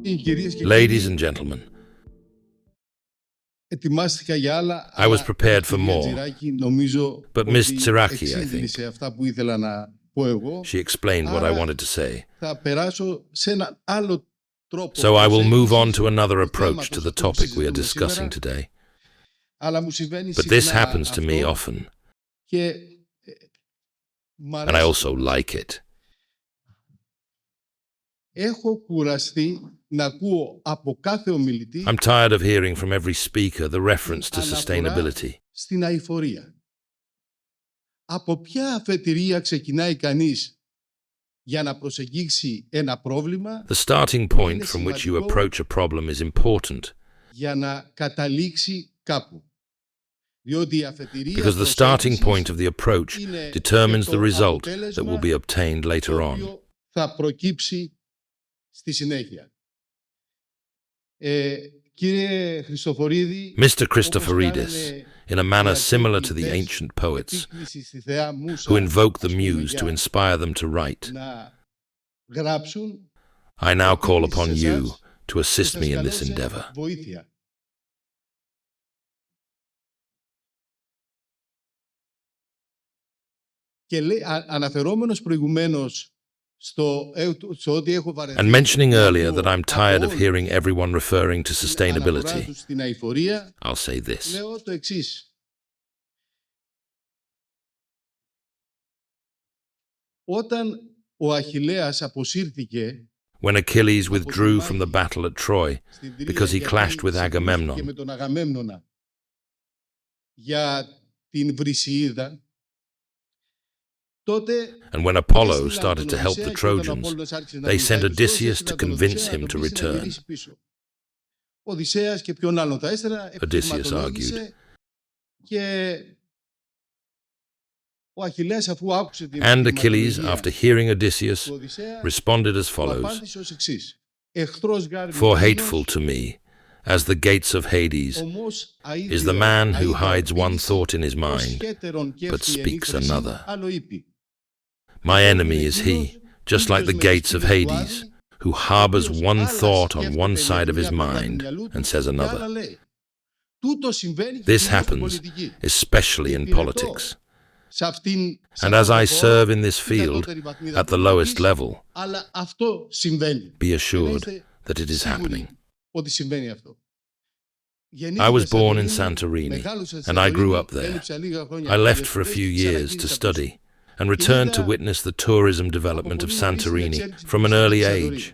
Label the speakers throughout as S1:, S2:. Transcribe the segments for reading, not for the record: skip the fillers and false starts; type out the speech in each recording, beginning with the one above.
S1: Ladies and gentlemen, I was prepared for more, but Ms. Tsiraki, I think, she explained what I wanted to say. So I will move on to another approach to the topic we are discussing today. But this happens to me often, and I also like it. I'm tired of hearing from every speaker the reference to sustainability.
S2: Από ποια αφετηρία ξεκινάει κανείς για να προσεγγίσει ένα πρόβλημα?
S1: The starting point from which you approach a problem is important.
S2: Για να καταλήξει κάπου.
S1: Because the starting point of the approach determines the result that will be obtained later on.
S2: Θα προκύψει στη συνέχεια. Κύριε Χριστοφορίδη,
S1: Mr. Christoforidis, in a manner similar to the ancient poets, who invoke the muse to inspire them to write, I now call upon you to assist me in this endeavor.
S2: And
S1: mentioning earlier that I'm tired of hearing everyone referring to sustainability, I'll say this. When Achilles withdrew from the battle at Troy because he clashed with Agamemnon, and when Apollo started to help the Trojans, they sent Odysseus to convince him to return. Odysseus argued. And Achilles, after hearing Odysseus, responded as follows: For hateful to me, as the gates of Hades, is the man who hides one thought in his mind, but speaks another. My enemy is he, just like the gates of Hades, who harbors one thought on one side of his mind and says another. This happens especially in politics. And as I serve in this field at the lowest level, be assured that it is happening. I was born in Santorini, and I grew up there. I left for a few years to study, and returned to witness the tourism development of Santorini from an early age.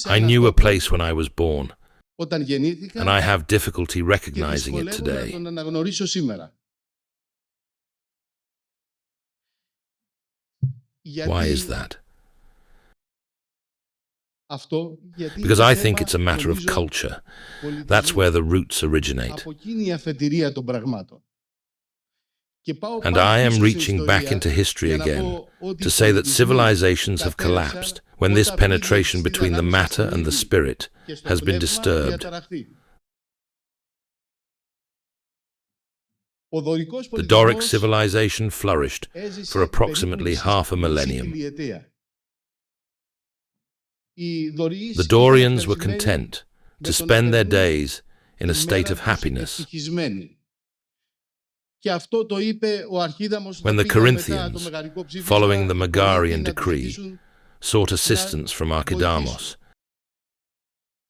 S1: I knew a place when I was born, and I have difficulty recognizing it today. Why is that? Because I think it's a matter of culture. That's where the roots originate. And I am reaching back into history again to say that civilizations have collapsed when this penetration between the matter and the spirit has been disturbed. The Doric civilization flourished for approximately half a millennium. The Dorians were content to spend their days in a state of happiness. When the Corinthians, following the Megarian decree, sought assistance from Archidamos,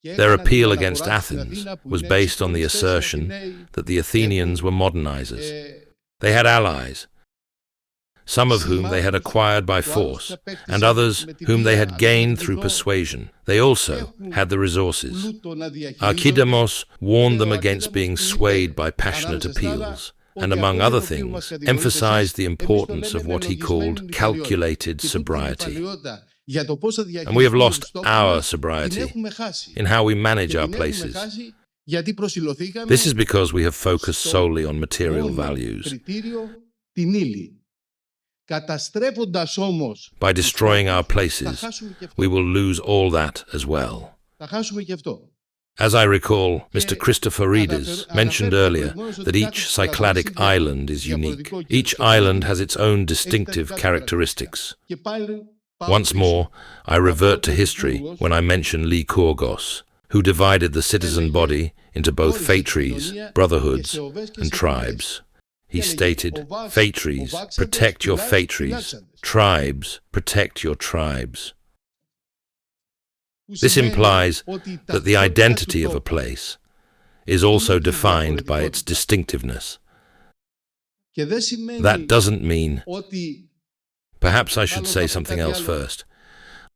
S1: their appeal against Athens was based on the assertion that the Athenians were modernizers. They had allies, some of whom they had acquired by force, and others whom they had gained through persuasion. They also had the resources. Archidamos warned them against being swayed by passionate appeals, and among other things, emphasized the importance of what he called calculated sobriety. And we have lost our sobriety in how we manage our places. This is because we have focused solely on material values. By destroying our places, we will lose all that as well. As I recall, Mr. Christoforidis mentioned earlier that each Cycladic island is unique. Each island has its own distinctive characteristics. Once more, I revert to history when I mention Nikos, who divided the citizen body into both phratries, brotherhoods, and tribes. He stated, "Phratries, protect your phratries. Tribes, protect your tribes." This implies that the identity of a place is also defined by its distinctiveness. That doesn't mean... Perhaps I should say something else first.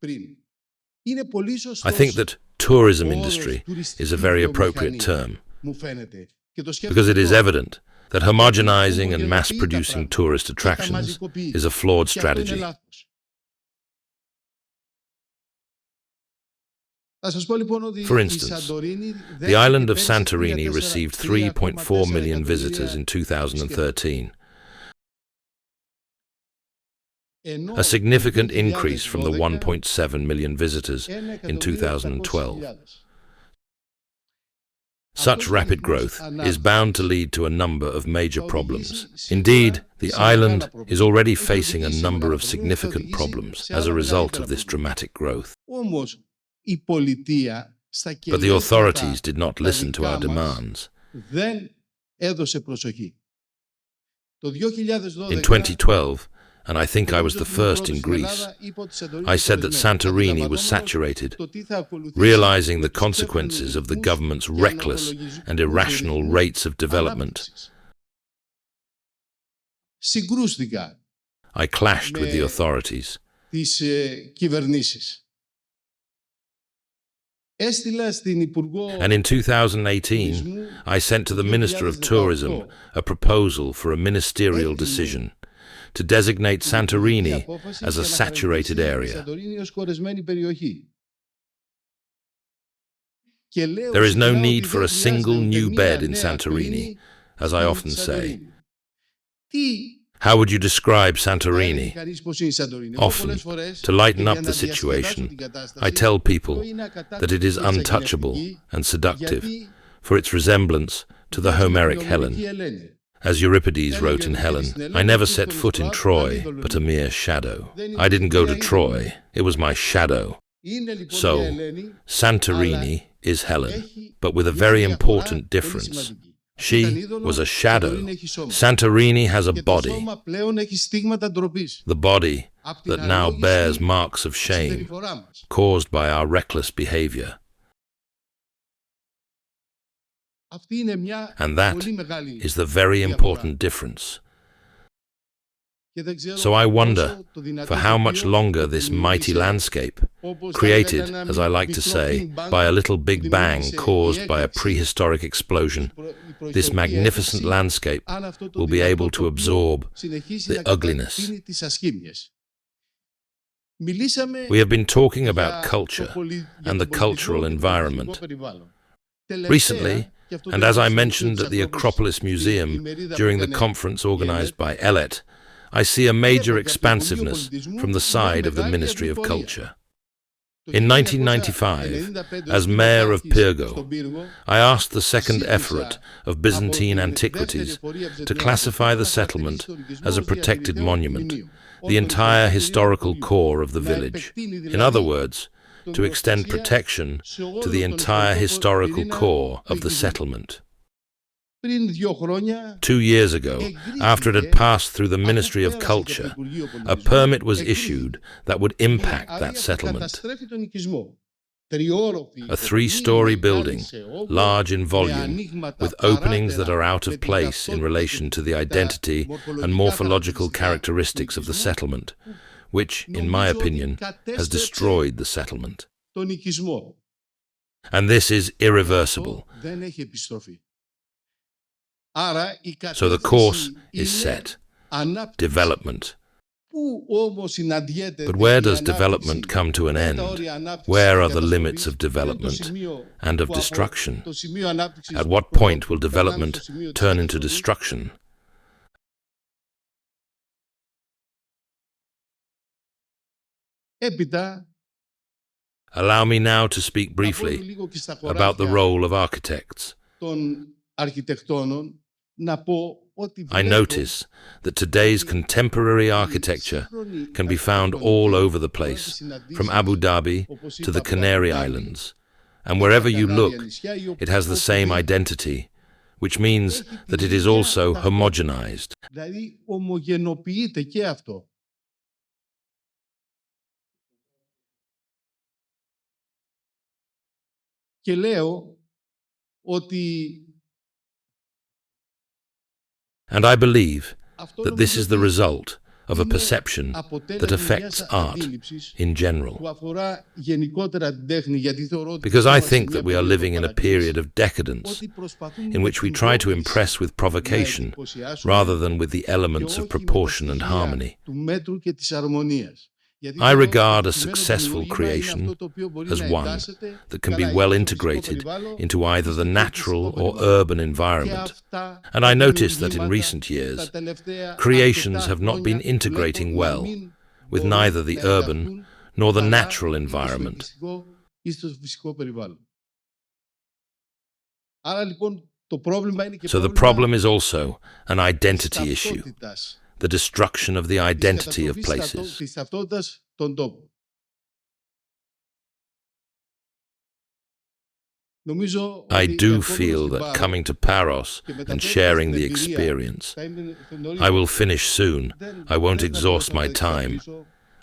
S1: I think that tourism industry is a very appropriate term, because it is evident that homogenizing and mass-producing tourist attractions is a flawed strategy. For instance, the island of Santorini received 3.4 million visitors in 2013, a significant increase from the 1.7 million visitors in 2012. Such rapid growth is bound to lead to a number of major problems. Indeed, the island is already facing a number of significant problems as a result of this dramatic growth. But the authorities did not listen to our demands. In 2012, and I think I was the first in Greece, I said that Santorini was saturated, realizing the consequences of the government's reckless and irrational rates of development. I clashed with the authorities. And in 2018, I sent to the Minister of Tourism a proposal for a ministerial decision to designate Santorini as a saturated area. There is no need for a single new bed in Santorini, as I often say. How would you describe Santorini? Often, to lighten up the situation, I tell people that it is untouchable and seductive for its resemblance to the Homeric Helen. As Euripides wrote in Helen, "I never set foot in Troy, but a mere shadow." I didn't go to Troy, it was my shadow. So, Santorini is Helen, but with a very important difference. She was a shadow. Santorini has a body, the body that now bears marks of shame caused by our reckless behavior. And that is the very important difference. So I wonder for how much longer this mighty landscape, created, as I like to say, by a little Big Bang caused by a prehistoric explosion, this magnificent landscape will be able to absorb the ugliness. We have been talking about culture and the cultural environment. Recently, and as I mentioned at the Acropolis Museum during the conference organized by Elet, I see a major expansiveness from the side of the Ministry of Culture. In 1995, as mayor of Pyrgo, I asked the second Ephorate of Byzantine antiquities to classify the settlement as a protected monument, the entire historical core of the village. In other words, to extend protection to the entire historical core of the settlement. 2 years ago, after it had passed through the Ministry of Culture, a permit was issued that would impact that settlement. A 3-story building, large in volume, with openings that are out of place in relation to the identity and morphological characteristics of the settlement, which, in my opinion, has destroyed the settlement. And this is irreversible. So the course is set. Development. But where does development come to an end? Where are the limits of development and of destruction? At what point will development turn into destruction? Allow me now to speak briefly about the role of architects.
S2: να πω ότι
S1: I notice that today's contemporary architecture can be found all over the place, from Abu Dhabi to the Canary Islands. And wherever you look, it has the same identity, which means that it is also homogenized.
S2: Δηλαδή ομογενοποιείται και αυτό. Και λέω ότι
S1: And I believe that this is the result of a perception that affects art in general. Because I think that we are living in a period of decadence in which we try to impress with provocation rather than with the elements of proportion and harmony. I regard a successful creation as one that can be well integrated into either the natural or urban environment. And I notice that in recent years, creations have not been integrating well with neither the urban nor the natural environment. So the problem is also an identity issue. The destruction of the identity of places. I do feel that coming to Paros and sharing the experience, I will finish soon. I won't exhaust my time.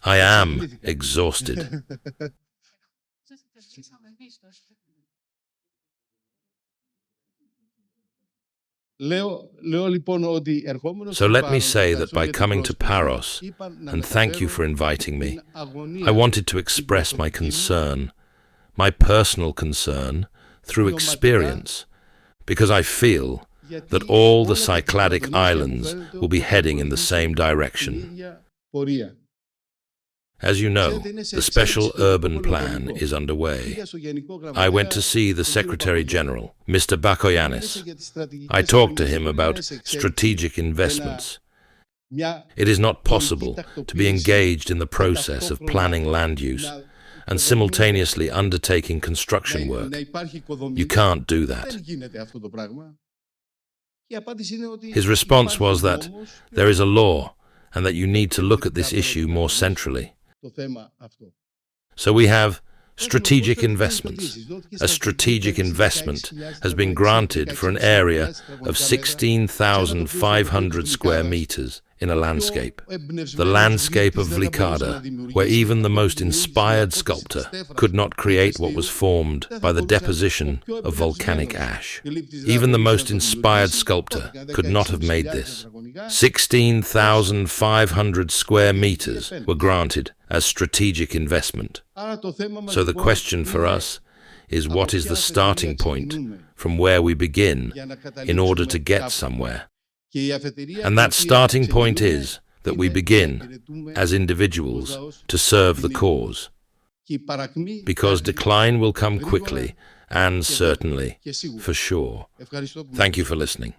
S1: I am exhausted. So let me say that by coming to Paros, and thank you for inviting me, I wanted to express my concern, my personal concern, through experience, because I feel that all the Cycladic islands will be heading in the same direction. As you know, the special urban plan is underway. I went to see the Secretary General, Mr. Bakoyannis. I talked to him about strategic investments. It is not possible to be engaged in the process of planning land use and simultaneously undertaking construction work. You can't do that. His response was that there is a law and that you need to look at this issue more centrally. So we have strategic investments. A strategic investment has been granted for an area of 16,500 square meters in a landscape, the landscape of Vlikada, where even the most inspired sculptor could not create what was formed by the deposition of volcanic ash. Even the most inspired sculptor could not have made this. 16,500 square meters were granted as strategic investment. So the question for us is, what is the starting point from where we begin in order to get somewhere? And that starting point is that we begin, as individuals, to serve the cause. Because decline will come quickly and certainly, for sure. Thank you for listening.